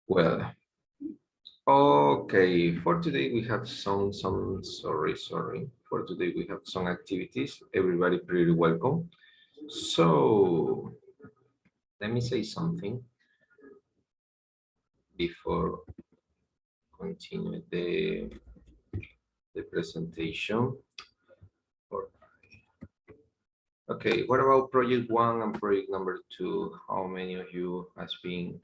Well, okay, for today we have sorry. For today we have some activities. Everybody pretty welcome. So let me say something before continue the presentation. Okay, what about project one and project number two? How many of you has been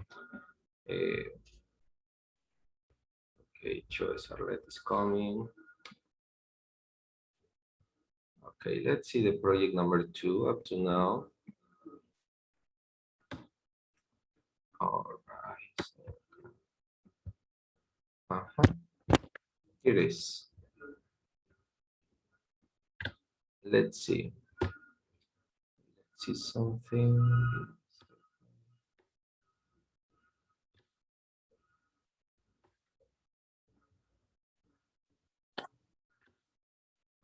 okay, choice Arlette is coming. Okay, let's see the project number two up to now. All right. Here it is. Let's see. Let's see something.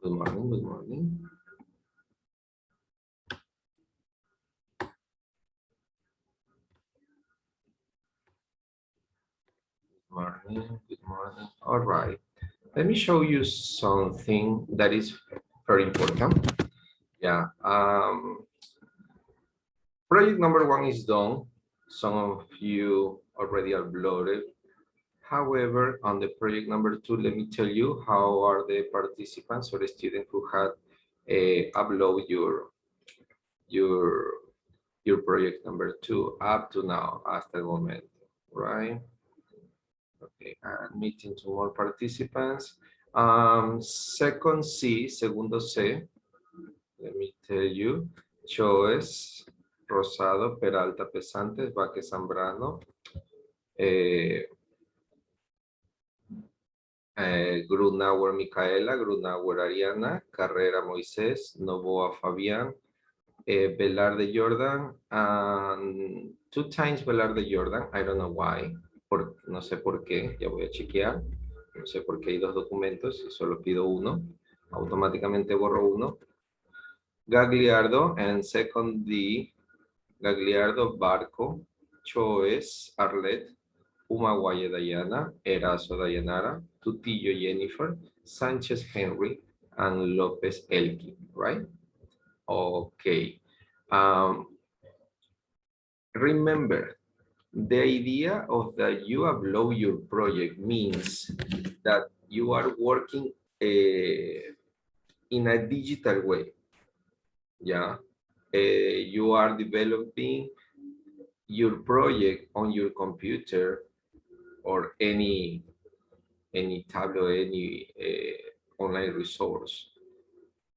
Good morning, good morning. Good morning. All right. Let me show you something that is very important. Yeah. Project number one is done. Some of you already uploaded. However, on the project number two, let me tell you how are the participants or the students who had upload your project number two up to now, hasta el momento, right? Okay, and meeting two more participants. Second C, segundo C, let me tell you, Choes, Rosado, Peralta, Pesantes, Vázquez, Zambrano, Grunauer, Micaela, Grunauer, Ariana, Carrera, Moisés, Novoa, Fabián, Velarde, Jordan, and two times Velarde, Jordan, I don't know why, no sé por qué, ya voy a chequear, no sé por qué hay dos documentos y solo pido uno, automáticamente borro uno. Gagliardo, and second D, Gagliardo, Barco, Choes, Arlet, Umaguaya, Diana, Erazo, Dayanara, Tutillo, Jennifer, Sanchez, Henry, and Lopez, Elki, right? Okay. Remember, the idea of that you upload your project means that you are working in a digital way. Yeah. You are developing your project on your computer or any tablet, any online resource.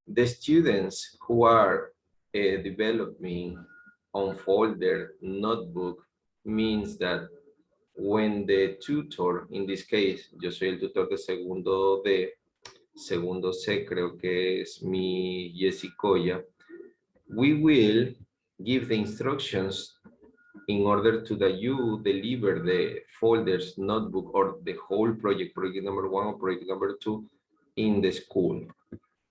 The students who are developing on folder notebook means that when the tutor, in this case, yo soy el tutor de segundo D, segundo C creo que es mi Jessicoya, we will give the instructions in order to that you deliver the folders, notebook, or the whole project, project number one or project number two, in the school.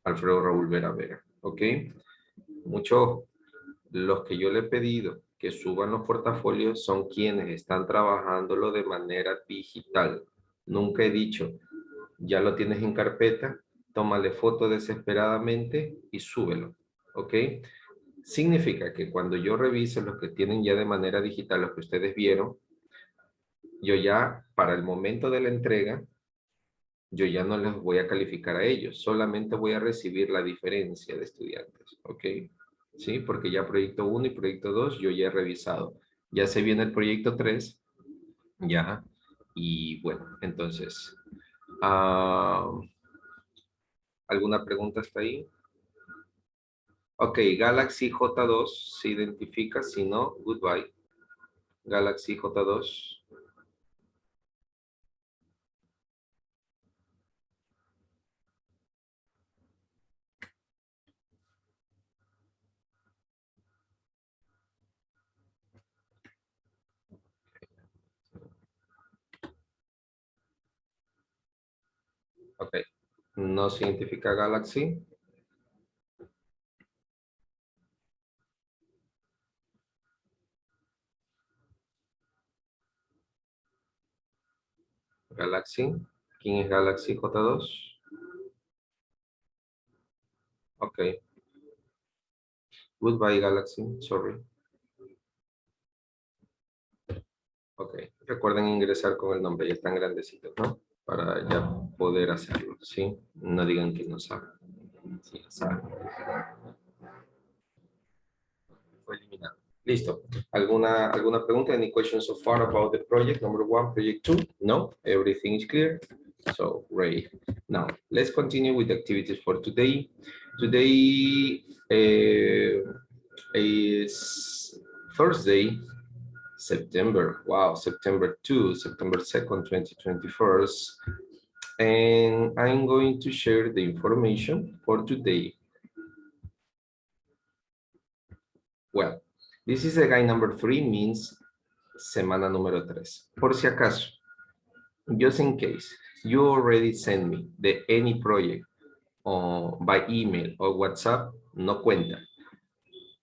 Alfredo Raúl Vera Vera, ¿ok? Muchos, los que yo le he pedido que suban los portafolios son quienes están trabajándolo de manera digital. Nunca he dicho, ya lo tienes en carpeta, tómale foto desesperadamente y súbelo, ¿ok? Significa que cuando yo revise los que tienen ya de manera digital, los que ustedes vieron, yo ya para el momento de la entrega, yo ya no les voy a calificar a ellos, solamente voy a recibir la diferencia de estudiantes, ¿ok? Sí, porque ya proyecto 1 y proyecto 2 yo ya he revisado. Ya se viene el proyecto 3, ya, y bueno, entonces, ¿alguna pregunta hasta ahí? Ok, Galaxy J2 se identifica, si no, goodbye. Galaxy J2. Ok, no se identifica Galaxy. Galaxy. ¿Quién es Galaxy J2? Ok. Goodbye, Galaxy. Sorry. Ok. Recuerden ingresar con el nombre, ya están grandecitos, ¿no? Para ya poder hacerlo, ¿sí? No digan que no saben. Sí, saben. Fue eliminado. Listo. ¿Alguna pregunta? Any questions so far about the project? Number 1, project 2? No? Everything is clear? So, great. Now, let's continue with the activities for today. Today is Thursday, September 2, September 2nd, 2021. And I'm going to share the information for today. Well, this is the guy number 3, means semana número 3. Por si acaso, just in case, you already send me any project or by email or WhatsApp, no cuenta.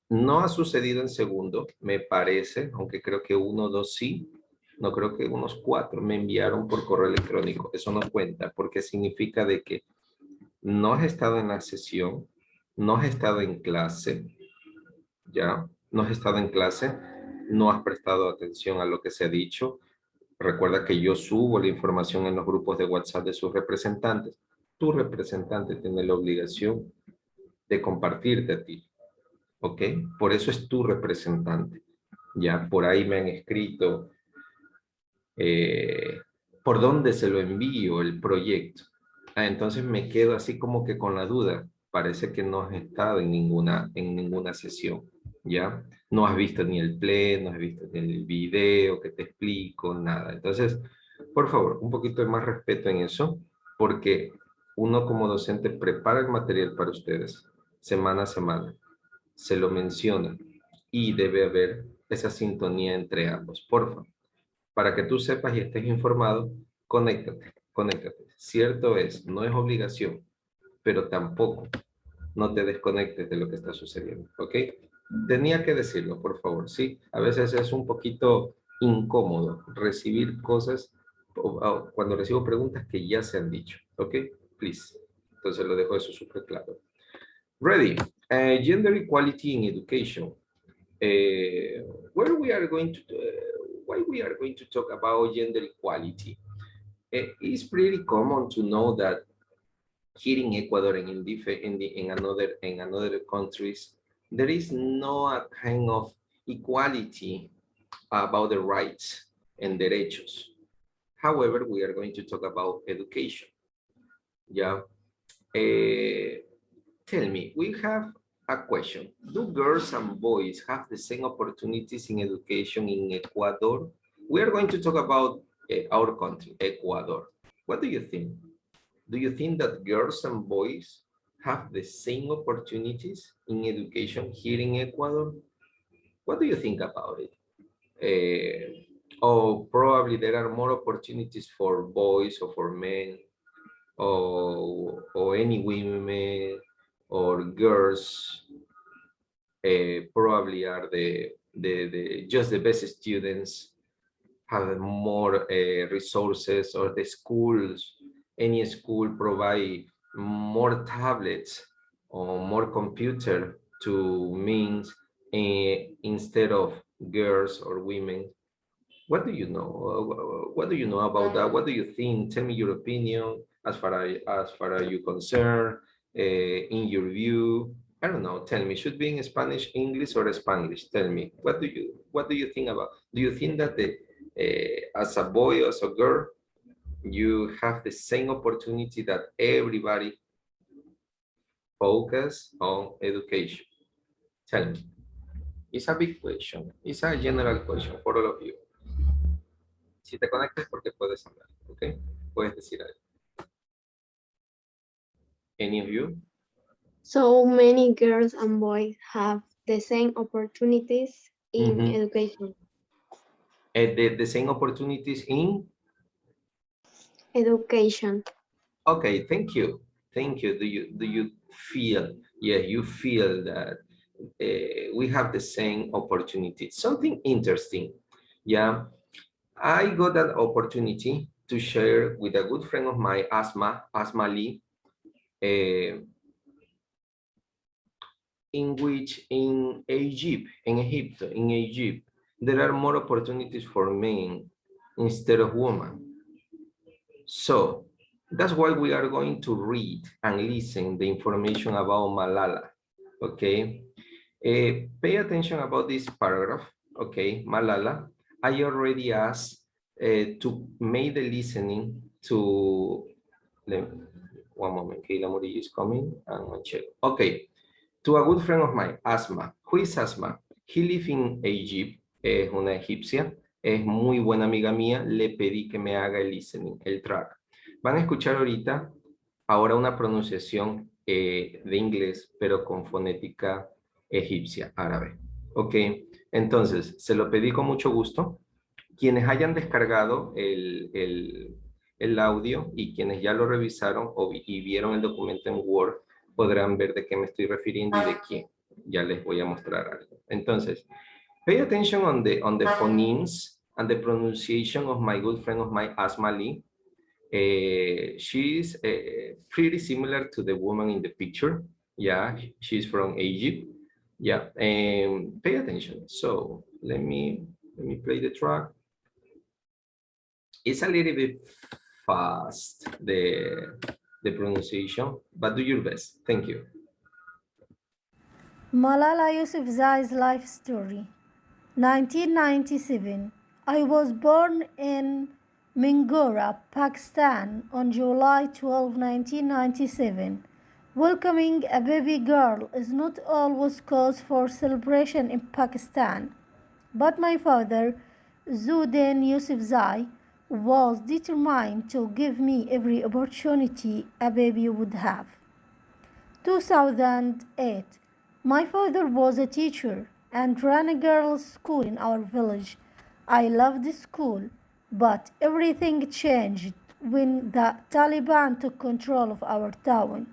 No ha sucedido en segundo, me parece, aunque creo que 1 o 2 sí, no creo que unos 4 me enviaron por correo electrónico. Eso no cuenta porque significa de que no has estado en la sesión, no has estado en clase, ¿ya? No has estado en clase, no has prestado atención a lo que se ha dicho. Recuerda que yo subo la información en los grupos de WhatsApp de sus representantes. Tu representante tiene la obligación de compartirte a ti, ¿ok? Por eso es tu representante. Ya por ahí me han escrito por dónde se lo envío el proyecto. Entonces me quedo así como que con la duda. Parece que no has estado en ninguna sesión, ¿ya? No has visto ni el play, no has visto ni el video que te explico, nada. Entonces, por favor, un poquito de más respeto en eso, porque uno como docente prepara el material para ustedes semana a semana, se lo menciona y debe haber esa sintonía entre ambos. Por favor, para que tú sepas y estés informado, conéctate. Cierto es, no es obligación, pero tampoco no te desconectes de lo que está sucediendo, ¿ok? Tenía que decirlo, por favor, ¿sí? A veces es un poquito incómodo recibir cosas cuando recibo preguntas que ya se han dicho, ¿ok? Please. Entonces lo dejo eso súper claro. Ready. Gender equality in education. Where we are going to why we are going to talk about gender equality. It's pretty common to know that here in Ecuador and in another countries, there is no a kind of equality about the rights and derechos. However, we are going to talk about education. Yeah. Tell me, we have a question. Do girls and boys have the same opportunities in education in Ecuador? We are going to talk about our country, Ecuador. What do you think? Do you think that girls and boys have the same opportunities in education here in Ecuador? What do you think about it? Or probably there are more opportunities for boys or for men or any women or girls probably are just the best students, have more resources, or the schools, any school provide more tablets or more computer to means instead of girls or women. What do you know? What do you know about that? What do you think? Tell me your opinion as far as you concern, in your view. I don't know. Tell me, should be in Spanish, English, or Spanglish? Tell me, what do you think about? Do you think that as a boy or as a girl, you have the same opportunity that everybody focus on education? Tell me. It's a big question. It's a general question for all of you. Si te conectas porque puedes hablar, ¿ok? Puedes decir algo. Any of you? So many girls and boys have the same opportunities in education. The same opportunities in? Education. Okay, thank you. Thank you. Do you feel, yeah, you feel that we have the same opportunities? Something interesting, yeah. I got an opportunity to share with a good friend of mine, Asma Lee, uh, in which in Egypt, there are more opportunities for men instead of women. So that's why we are going to read and listen the information about Malala. Okay, pay attention about this paragraph. Okay, Malala. I already asked to make the listening to. One moment, Kayla Murillo is coming and I'll check. Okay, to a good friend of mine, Asma. Who is Asma? He lives in Egypt, es una egipcia, es muy buena amiga mía, le pedí que me haga el listening, el track. Van a escuchar ahora una pronunciación de inglés, pero con fonética egipcia, árabe. Ok, entonces, se lo pedí con mucho gusto. Quienes hayan descargado el audio y quienes ya lo revisaron y vieron el documento en Word, podrán ver de qué me estoy refiriendo y de quién. Ya les voy a mostrar algo. Entonces, pay attention on the phonemes and the pronunciation of my good friend of mine, Asma Lee. She's pretty similar to the woman in the picture. Yeah, she's from Egypt. Yeah, pay attention. So let me play the track. It's a little bit fast, the pronunciation, but do your best. Thank you. Malala Yousafzai's life story. 1997. I was born in Mingora, Pakistan on July 12, 1997. Welcoming a baby girl is not always cause for celebration in Pakistan, but my father, Zudin Yousafzai, was determined to give me every opportunity a baby would have. 2008. My father was a teacher and ran a girls' school in our village. I loved the school, but everything changed when the Taliban took control of our town.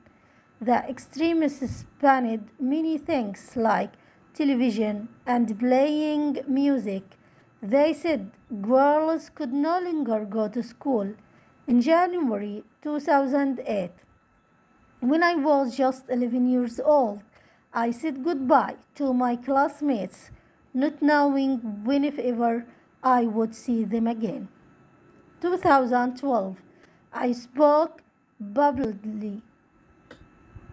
The extremists banned many things like television and playing music. They said girls could no longer go to school. In January 2008, when I was just 11 years old, I said goodbye to my classmates, not knowing when, if ever, I would see them again. 2012, I spoke publicly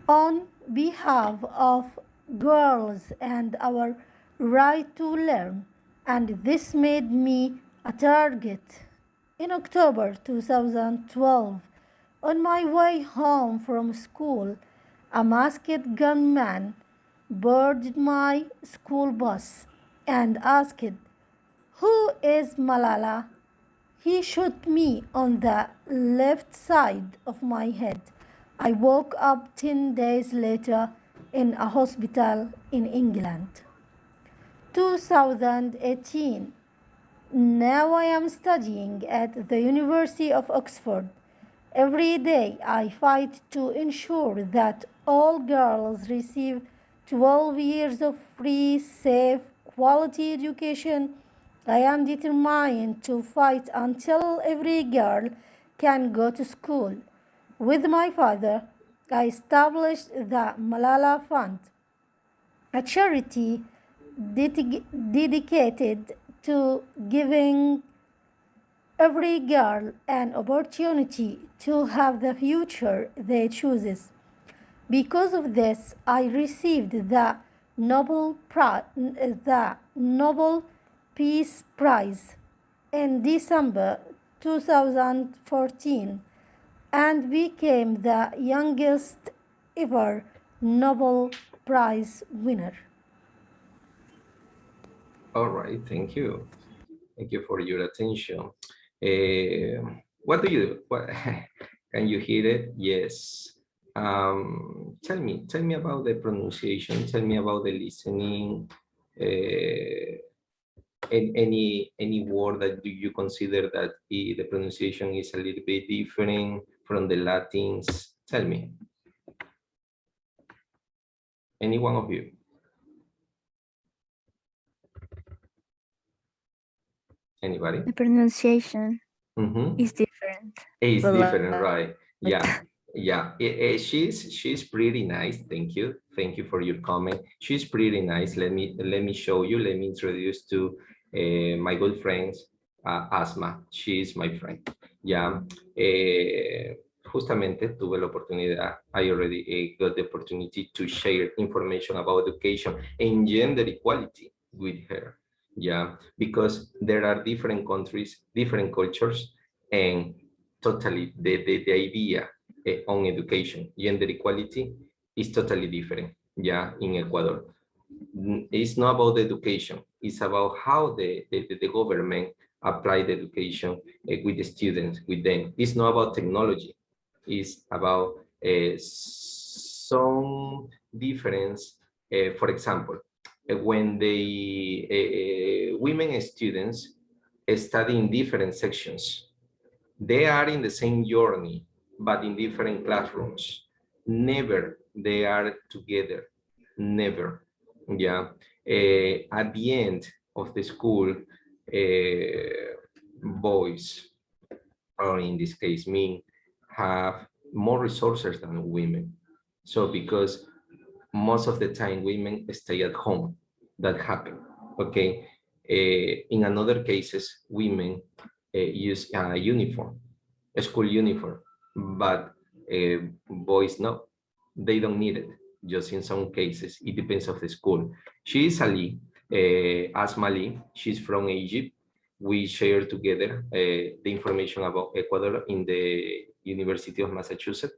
on behalf of girls and our right to learn, and this made me a target. In October 2012, on my way home from school, a masked gunman boarded my school bus and asked, "Who is Malala?" He shot me on the left side of my head. I woke up 10 days later in a hospital in England. 2018. Now I am studying at the University of Oxford. Every day I fight to ensure that all girls receive 12 years of free, safe, quality education. I am determined to fight until every girl can go to school. With my father, I established the Malala Fund, a charity dedicated to giving every girl an opportunity to have the future they choose. Because of this, I received the Nobel Peace Prize in December 2014 and became the youngest ever Nobel Prize winner. All right, thank you. Thank you for your attention. What do you do? What, can you hear it? Yes. Tell me about the pronunciation. Tell me about the listening. Any word that do you consider that the pronunciation is a little bit different from the Latins? Tell me. Any one of you. Anybody? The pronunciation is different. It's a different, lot. right? Yeah, yeah. She's pretty nice. Thank you. Thank you for your comment. She's pretty nice. Let me show you. Let me introduce to my good friends, Asma. She is my friend. Yeah. Justamente tuve la oportunidad. I already got the opportunity to share information about education and gender equality with her. Yeah, because there are different countries, different cultures, and totally the idea on education, gender equality is totally different, yeah, in Ecuador. It's not about the education, it's about how the government apply the education with the students, with them. It's not about technology, it's about some difference. For example, when the women students study in different sections, they are in the same journey, but in different classrooms. Never they are together. Never. Yeah. At the end of the school, boys, or in this case, men, have more resources than women. So because most of the time women stay at home, that happen. Okay. In another cases, women use a uniform, a school uniform, but boys no, they don't need it. Just in some cases, it depends of the school. She is Ali, Asma Ali. She's from Egypt. We share together the information about Ecuador in the University of Massachusetts.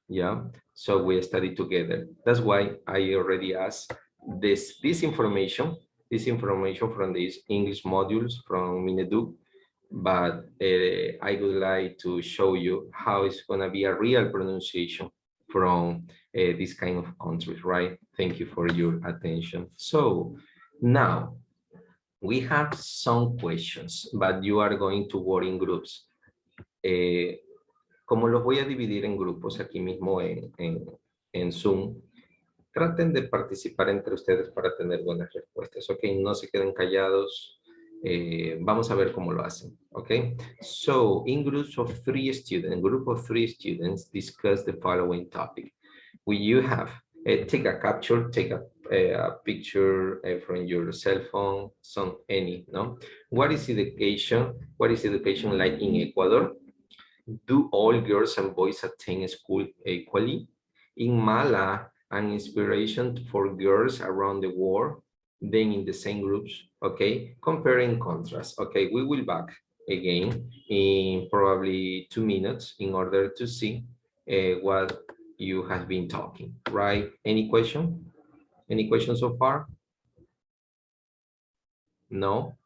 Yeah, so we study together. That's why I already asked this information from these English modules from Minedu, but I would like to show you how it's gonna be a real pronunciation from this kind of countries, right? Thank you for your attention. So now we have some questions, but you are going to work in groups. Como los voy a dividir en grupos aquí mismo en Zoom, traten de participar entre ustedes para tener buenas respuestas, ¿ok? No se queden callados. Vamos a ver cómo lo hacen, ¿ok? So, in groups of 3 students, group of 3 students discuss the following topic. Will you have, take a capture, take a picture from your cell phone, any, no? What is education? What is education like in Ecuador? Do all girls and boys attend school equally? In Mala, an inspiration for girls around the world, then in the same groups, okay? Compare and contrast, okay? We will back again in probably 2 minutes in order to see what you have been talking, right? Any question? Any question so far? No?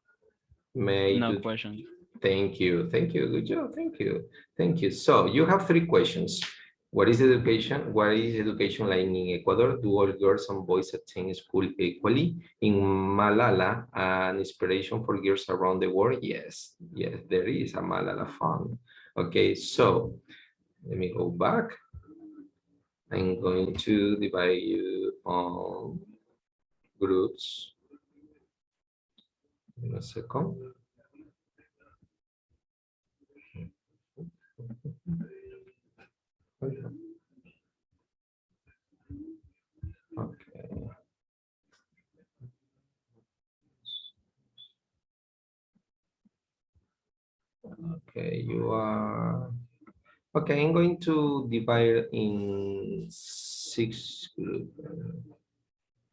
May No you question. Thank you. Thank you. Good job. Thank you. Thank you. So you have 3 questions. What is education? What is education like in Ecuador? Do all girls and boys attend school equally? In Malala, an inspiration for girls around the world? Yes. Yes, there is a Malala Fund. Okay, so let me go back. I'm going to divide you on groups. In a second. Okay. Okay, you are. Okay, I'm going to divide in 6 groups.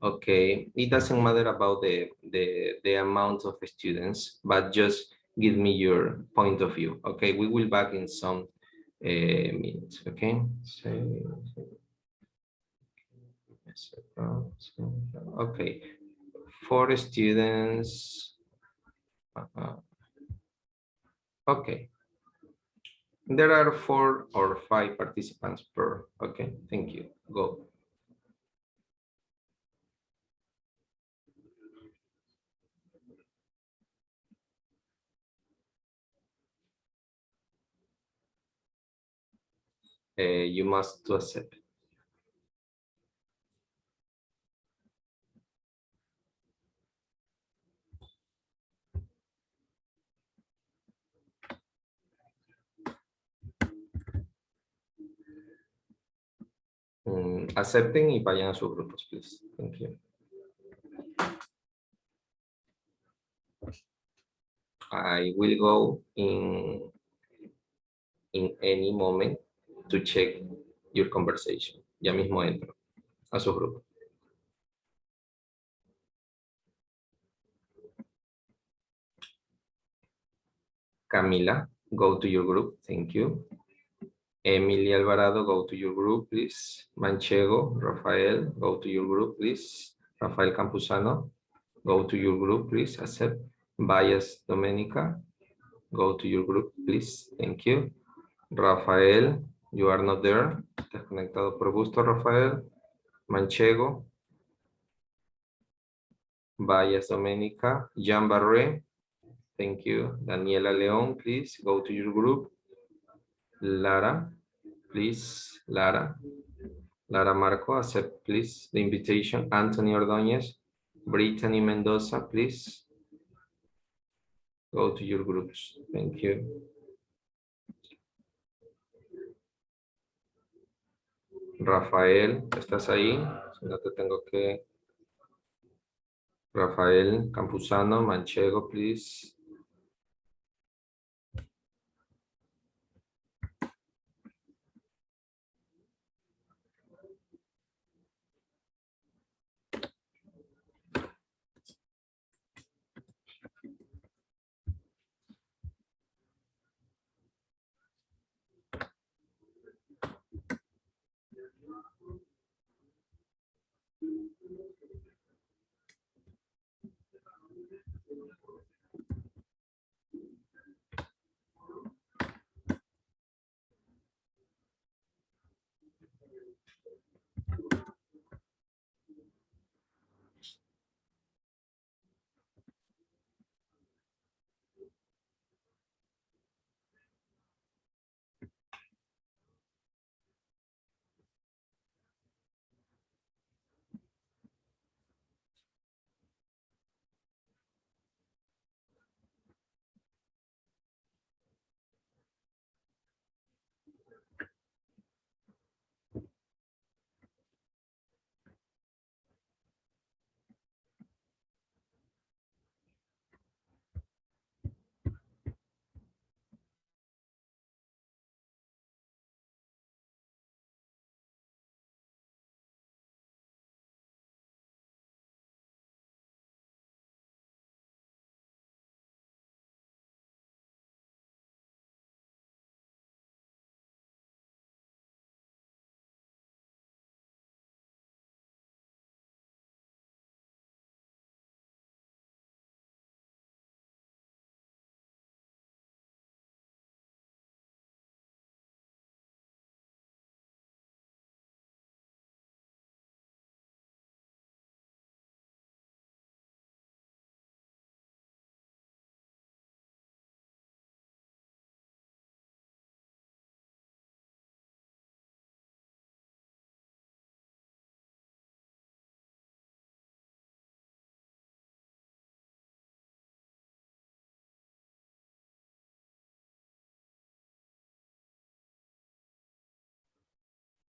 Okay, it doesn't matter about the amount of students, but just give me your point of view. Okay, we will back in some minutes. Okay, okay, 4 students. Okay, there are 4 or 5 participants per. Okay, thank you. Go. You must to accept. acepten y vayan a sus grupos, please. Thank you. I will go in any moment to check your conversation. Ya mismo entro a su grupo. Camila, go to your group. Thank you. Emily Alvarado, go to your group, please. Manchego, Rafael, go to your group, please. Rafael Campuzano, go to your group, please. Accept. Bias Domenica, go to your group, please. Thank you. Rafael, you are not there. Desconectado por gusto, Rafael. Manchego. Bias Domenica. Jean Barre, thank you. Daniela León, please go to your group. Lara, please. Lara Marco, accept please the invitation. Anthony Ordóñez, Brittany Mendoza, please go to your groups. Thank you. Rafael, ¿estás ahí? Si no te tengo que... Rafael Campuzano, Manchego, please.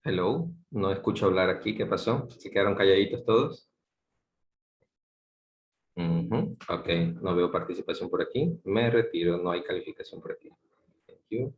Hello, no escucho hablar aquí, ¿qué pasó? ¿Se quedaron calladitos todos? Ok, no veo participación por aquí. Me retiro, no hay calificación por aquí. Thank you.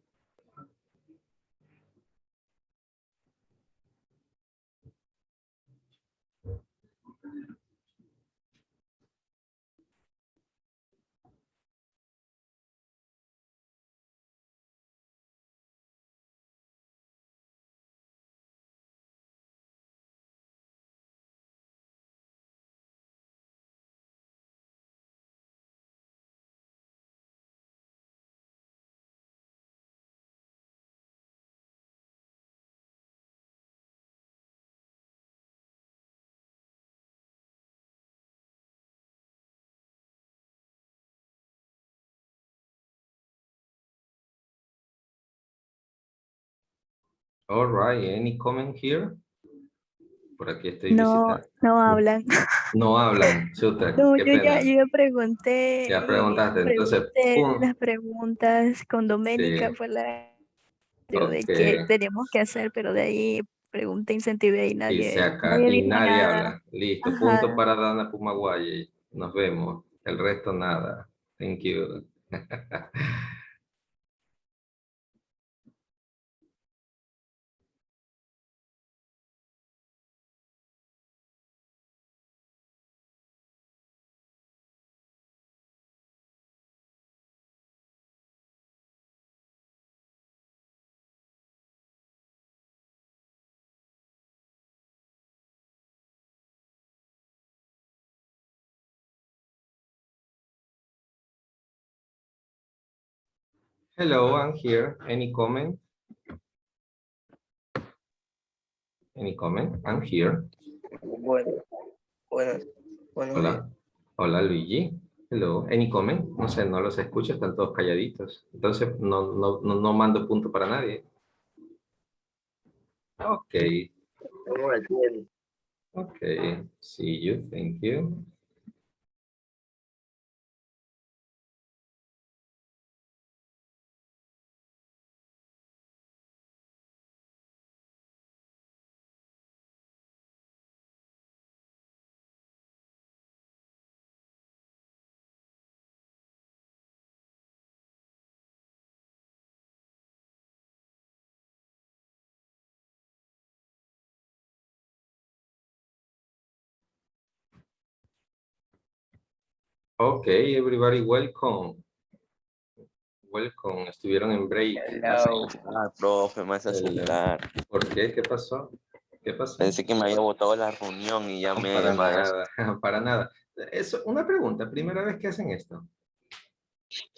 All right, any comment here? Por aquí estoy No, visitando. no hablan. No hablan, chuta, No, qué pena. yo ya pregunté Ya y preguntaste, entonces, pregunté pum. las preguntas con Doménica, Sí, fue la de ok. que teníamos que hacer, pero de ahí pregunta incentivé y Y se nadie, acá, nadie y dijo nadie nada. habla. Listo, punto Ajá. para Dana Pumaguay. Nos vemos. El resto nada. Thank you. Hello, I'm here. Any comment? Any comment? I'm here. Bueno, buenas, buenos días. Hola. Hola, Luigi. Hello. Any comment? No sé, no los escucho, están todos calladitos. Entonces, no mando punto para nadie. Ok. Estamos al cielo. Ok. See you. Thank you. Ok, everybody, welcome. Welcome. Estuvieron en break. Hello. Profe, me hace El- asustar. ¿Por qué? ¿Qué pasó? ¿Qué pasó? Pensé que me había botado la reunión y ya No, me para había nada, para nada. Eso, una pregunta, ¿primera vez que hacen esto?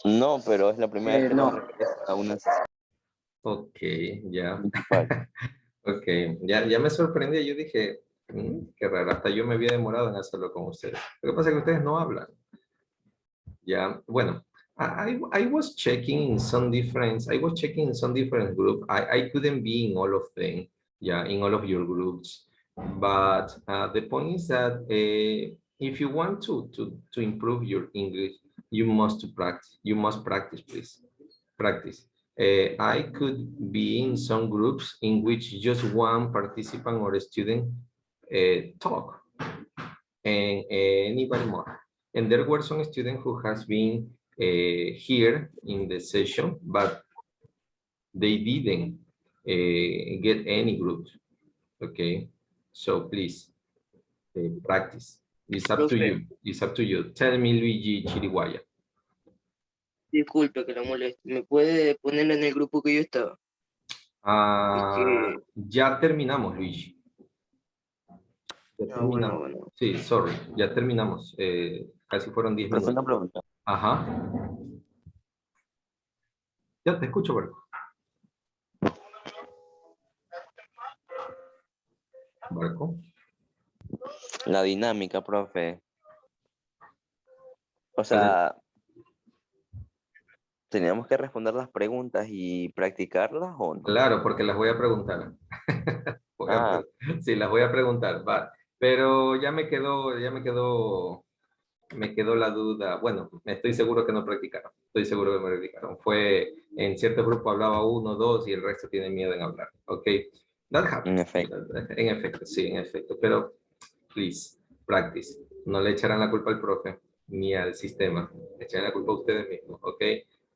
No, pero es la primera vez que No. nos regresa a una sesión Ok, ya. principal. Ok, ya me sorprendí. Yo dije, qué raro, hasta yo me había demorado en hacerlo con ustedes. Lo que pasa es que ustedes no hablan. Ya, bueno, I was checking in some different, I was checking in some different group. I couldn't be in all of them, yeah, in all of your groups. But the point is that if you want to improve your English, you must practice. You must practice, please. Practice. I could be in some groups in which just one participant or a student talk and anybody more. And there were some students who has been here in the session, but they didn't get any groups. Okay, so please practice. It's up to Profe, you. It's up to you. Tell me, Luigi Chiriguaya. disculpe que lo moleste. ¿Me puede poner en el grupo que yo estaba? Ya terminamos, Luigi. Ya terminamos. Bueno. Sí, sorry, ya terminamos. Casi fueron 10 Profe, una minutos. pregunta. Ajá. Ya te escucho, Barco. Barco. La dinámica, profe. O sea, ¿teníamos que responder las preguntas y practicarlas o no? Claro, porque las voy a preguntar. Ah, Sí, las voy a preguntar, va. Pero me quedó la duda. Bueno, estoy seguro que no practicaron. Estoy seguro que no practicaron. Fue, en cierto grupo hablaba uno, dos y el resto tiene miedo en hablar. Ok, that en happens. efecto. En efecto, sí, en efecto. Pero, please, practice. No le echarán la culpa al profe ni al sistema. Le echarán la culpa a ustedes mismos. Ok,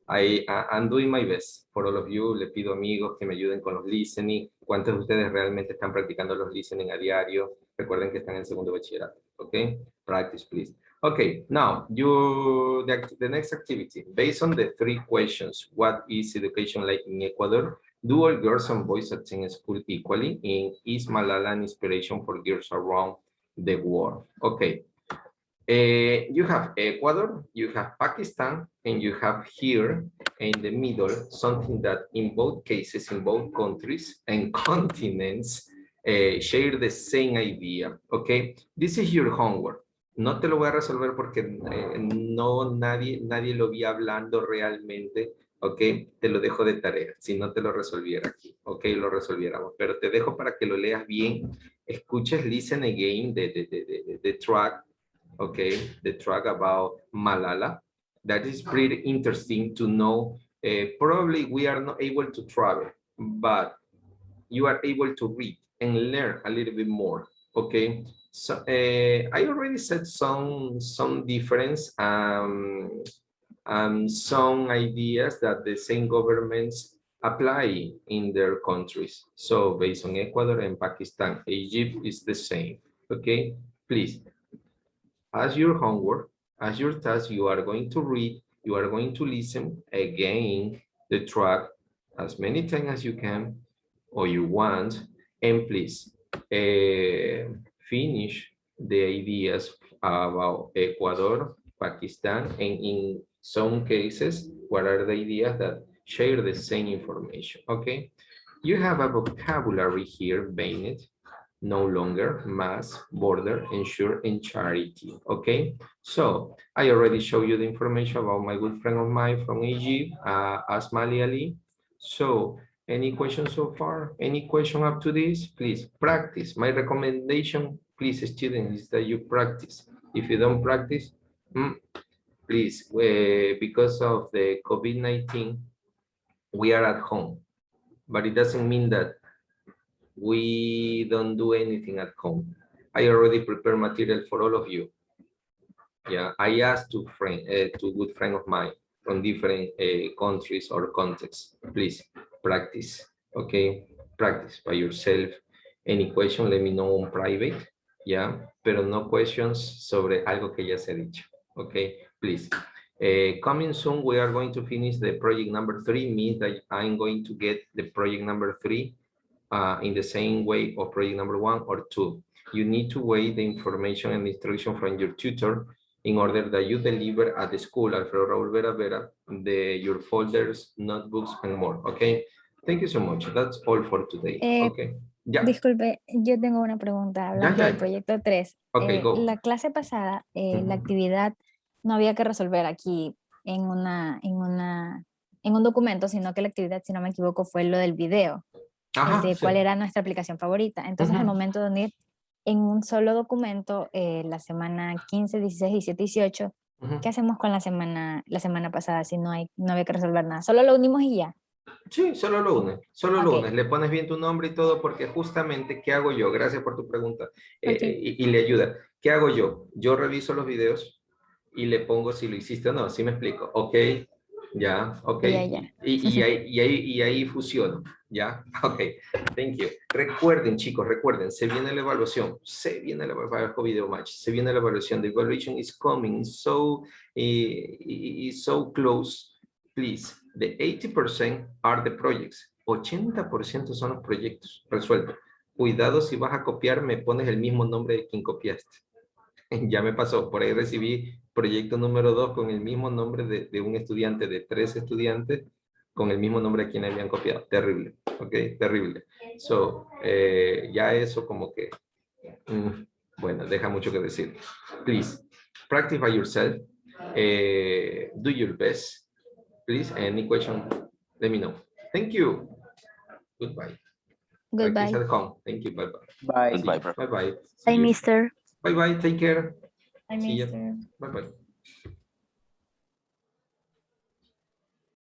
I'm doing my best for all of you. Le pido amigos que me ayuden con los listening. ¿Cuántos de ustedes realmente están practicando los listening a diario? Recuerden que están en segundo bachillerato. Ok, practice, please. Okay, now the next activity, based on the 3 questions, what is education like in Ecuador? Do all girls and boys attend school equally? And is Malala an inspiration for girls around the world? Okay, you have Ecuador, you have Pakistan, and you have here in the middle something that in both cases, in both countries and continents, share the same idea. Okay, this is your homework. No te lo voy a resolver porque nadie lo vi hablando realmente. Ok, te lo dejo de tarea, si no te lo resolviera aquí, ok, lo resolviéramos, pero te dejo para que lo leas bien, escuches listen again the track, okay, the track about Malala. That is pretty interesting to know. Probably we are not able to travel, but you are able to read. and learn a little bit more. Okay, so I already said some difference, some ideas that the same governments apply in their countries. So based on Ecuador and Pakistan, Egypt is the same. Okay, please, as your homework, as your task, you are going to read, you are going to listen again the track as many times as you can or you want, and please finish the ideas about Ecuador, Pakistan, and in some cases, what are the ideas that share the same information, okay? You have a vocabulary here, Bainet, no longer, mass, border, ensure, and charity, okay? So I already showed you the information about my good friend of mine from Egypt, Asmali Ali. So any questions so far? Any question up to this? Please practice. My recommendation, please, students, is that you practice. If you don't practice, please, because of the COVID-19, we are at home, but it doesn't mean that we don't do anything at home. I already prepared material for all of you. Yeah, I asked two good friends of mine from different countries or contexts. Please practice, okay? Practice by yourself. Any question, let me know on private, yeah? Pero no questions sobre algo que ya se ha dicho, okay? Please. Coming soon, we are going to finish the project number 3, means that I'm going to get the project number 3 in the same way of project number 1 or 2. You need to wait the information and instruction from your tutor in order that you deliver at the school, Alfredo Raúl Vera Vera, your folders, notebooks, and more, okay? Thank you so much. That's all for today, okay? Ya. Disculpe, yo tengo una pregunta hablando Ya. del proyecto 3. Okay, go. La clase pasada, la actividad no había que resolver aquí en un documento, sino que la actividad, si no me equivoco, fue lo del video, Ajá, el de sí. cuál era nuestra aplicación favorita. Entonces, al momento de unir en un solo documento la semana 15, 16, 17, 18, ¿qué hacemos con la semana pasada si no había que resolver nada? Solo lo unimos y ya. Sí, solo lo unes, solo lo Ok. unes. Le pones bien tu nombre y todo, porque justamente, ¿qué hago yo? Gracias por tu pregunta Ok. y le ayuda. ¿Qué hago yo? Yo reviso los videos y le pongo si lo hiciste o no, ¿sí me explico? Ok, ya, ok. Ya. Y ahí funciona, ¿ya? Ok, thank you. Recuerden, chicos, recuerden, se viene la evaluación, video match, se viene la evaluación. The evaluation is coming so close. Please, the 80% are the projects. 80% son los proyectos resueltos. Cuidado si vas a copiar, me pones el mismo nombre de quien copiaste. Ya me pasó, por ahí recibí proyecto número 2 con el mismo nombre de un estudiante, de 3 estudiantes, con el mismo nombre a quien habían copiado. Terrible, ok, terrible. So, ya eso como que, bueno, deja mucho que decir. Please, practice by yourself. Do your best. Please, any question, let me know. Thank you. Goodbye. Goodbye. Practice at home. Thank you. Bye-bye. Bye. Bye-bye. Bye, mister. Bye-bye. Take care. Bye, See ya. mister. Bye-bye.